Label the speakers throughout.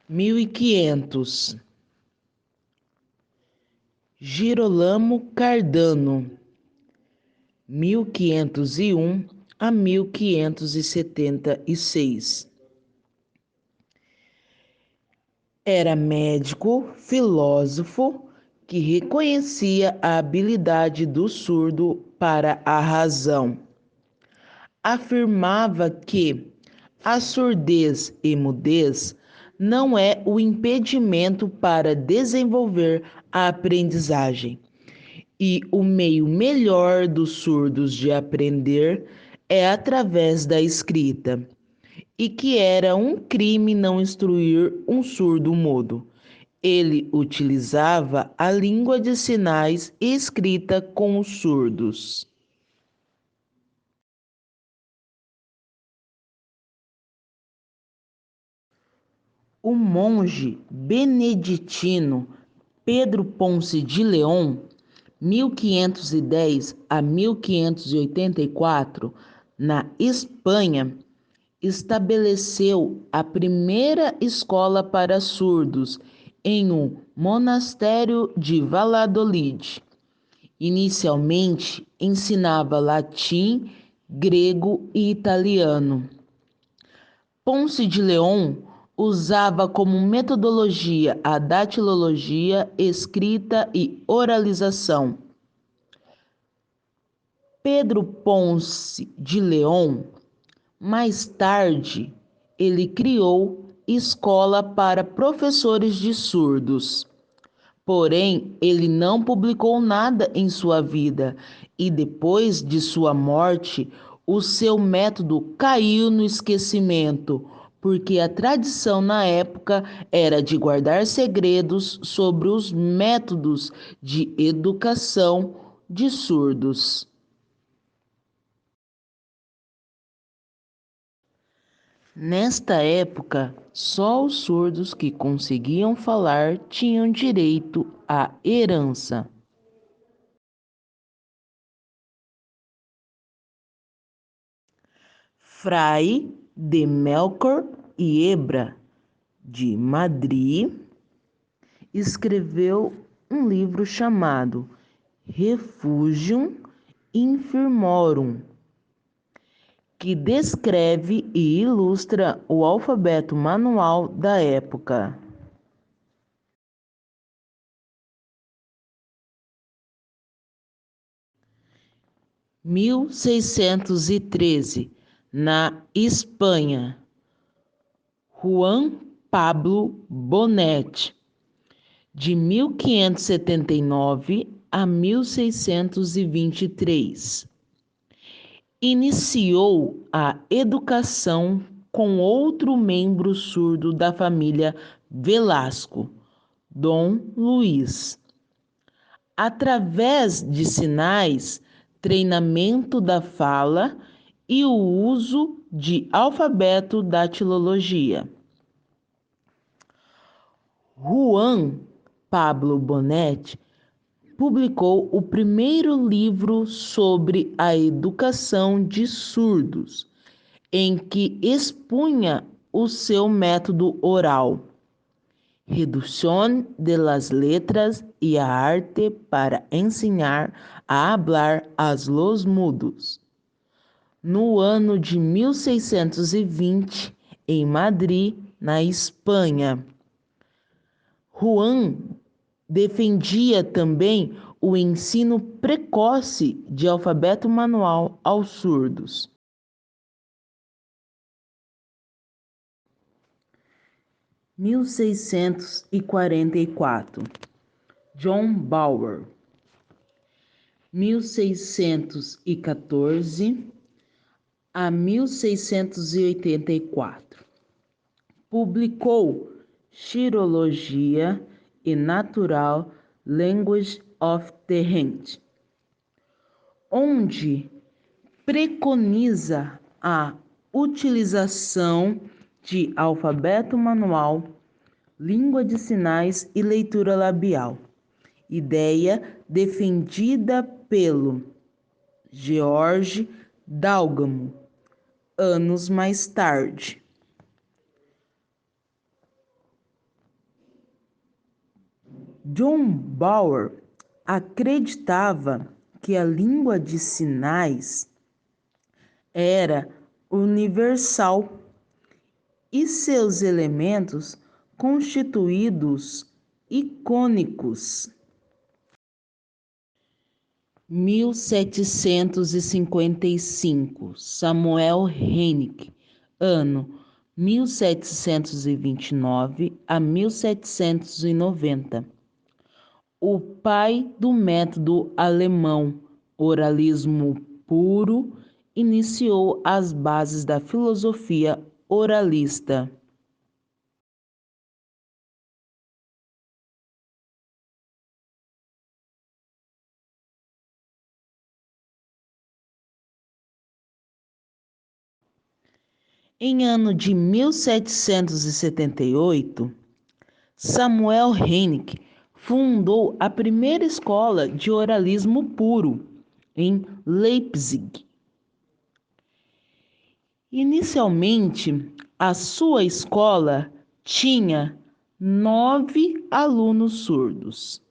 Speaker 1: 1500. Girolamo Cardano, 1501 a 1576. Era médico, filósofo, que reconhecia a habilidade do surdo para a razão. Afirmava que a surdez e mudez não é o impedimento para desenvolver a aprendizagem, e o meio melhor dos surdos de aprender é através da escrita, e que era um crime não instruir um surdo mudo. Ele utilizava a língua de sinais escrita com os surdos. O monge beneditino Pedro Ponce de León, 1510 a 1584, na Espanha, estabeleceu a primeira escola para surdos em um monastério de Valladolid. Inicialmente, ensinava latim, grego e italiano. Ponce de León usava como metodologia a datilologia, escrita e oralização. Pedro Ponce de León, mais tarde, ele criou escola para professores de surdos. Porém, ele não publicou nada em sua vida e depois de sua morte, o seu método caiu no esquecimento, porque a tradição na época era de guardar segredos sobre os métodos de educação de surdos. Nesta época, só os surdos que conseguiam falar tinham direito à herança. Fray de Melchor e Ebra, de Madrid, escreveu um livro chamado Refugium Infirmorum, que descreve e ilustra o alfabeto manual da época. Em 1613, na Espanha, Juan Pablo Bonet, de 1579 a 1623. Iniciou a educação com outro membro surdo da família Velasco, Dom Luís. Através de sinais, treinamento da fala e o uso de alfabeto datilologia. Juan Pablo Bonet publicou o primeiro livro sobre a educação de surdos, em que expunha o seu método oral, Reducción de las letras y a arte para ensinar a hablar a los mudos. No ano de 1620, em Madrid, na Espanha. Juan defendia também o ensino precoce de alfabeto manual aos surdos. Em 1644, John Bauer, 1614 a 1684, publicou Xilologia e Natural Language of the Hand, onde preconiza a utilização de alfabeto manual, língua de sinais e leitura labial, ideia defendida pelo George Dalgamo, anos mais tarde. John Bauer acreditava que a língua de sinais era universal e seus elementos constituídos icônicos. 1755, Samuel Hennig, ano 1729 a 1790. O pai do método alemão oralismo puro iniciou as bases da filosofia oralista. Em ano de 1778, Samuel Hennig fundou a primeira escola de oralismo puro em Leipzig. Inicialmente, a sua escola tinha 9 alunos surdos.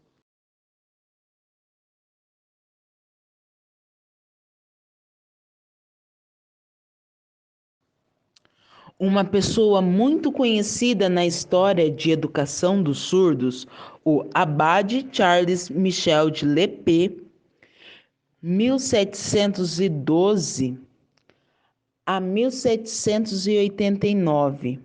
Speaker 1: Uma pessoa muito conhecida na história de educação dos surdos, o Abade Charles Michel de Lépée, 1712 a 1789.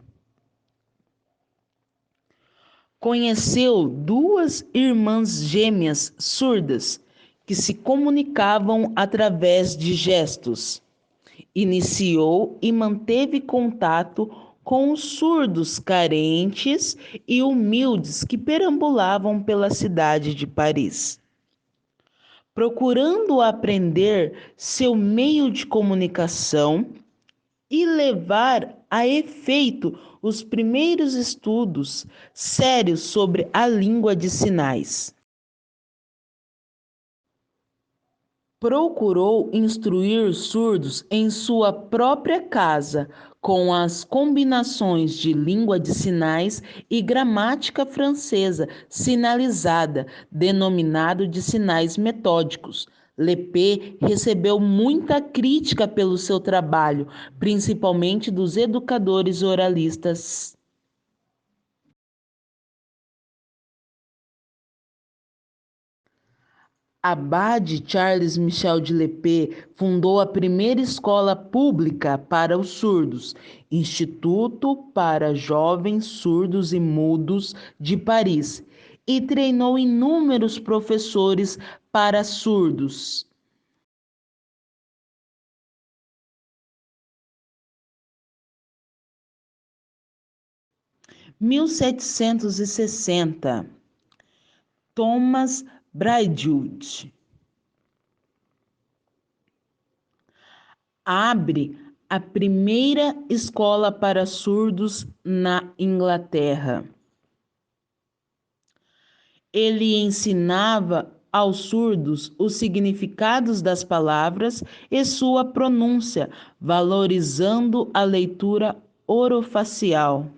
Speaker 1: Conheceu duas irmãs gêmeas surdas que se comunicavam através de gestos. Iniciou e manteve contato com os surdos carentes e humildes que perambulavam pela cidade de Paris. Procurando aprender seu meio de comunicação e levar a efeito os primeiros estudos sérios sobre a língua de sinais. Procurou instruir surdos em sua própria casa, com as combinações de língua de sinais e gramática francesa sinalizada, denominado de sinais metódicos. Lépée recebeu muita crítica pelo seu trabalho, principalmente dos educadores oralistas. Abade Charles Michel de Lépée fundou a primeira escola pública para os surdos, Instituto para Jovens Surdos e Mudos de Paris, e treinou inúmeros professores para surdos. 1760, Thomas Braidwood abre a primeira escola para surdos na Inglaterra. Ele ensinava aos surdos os significados das palavras e sua pronúncia, valorizando a leitura orofacial.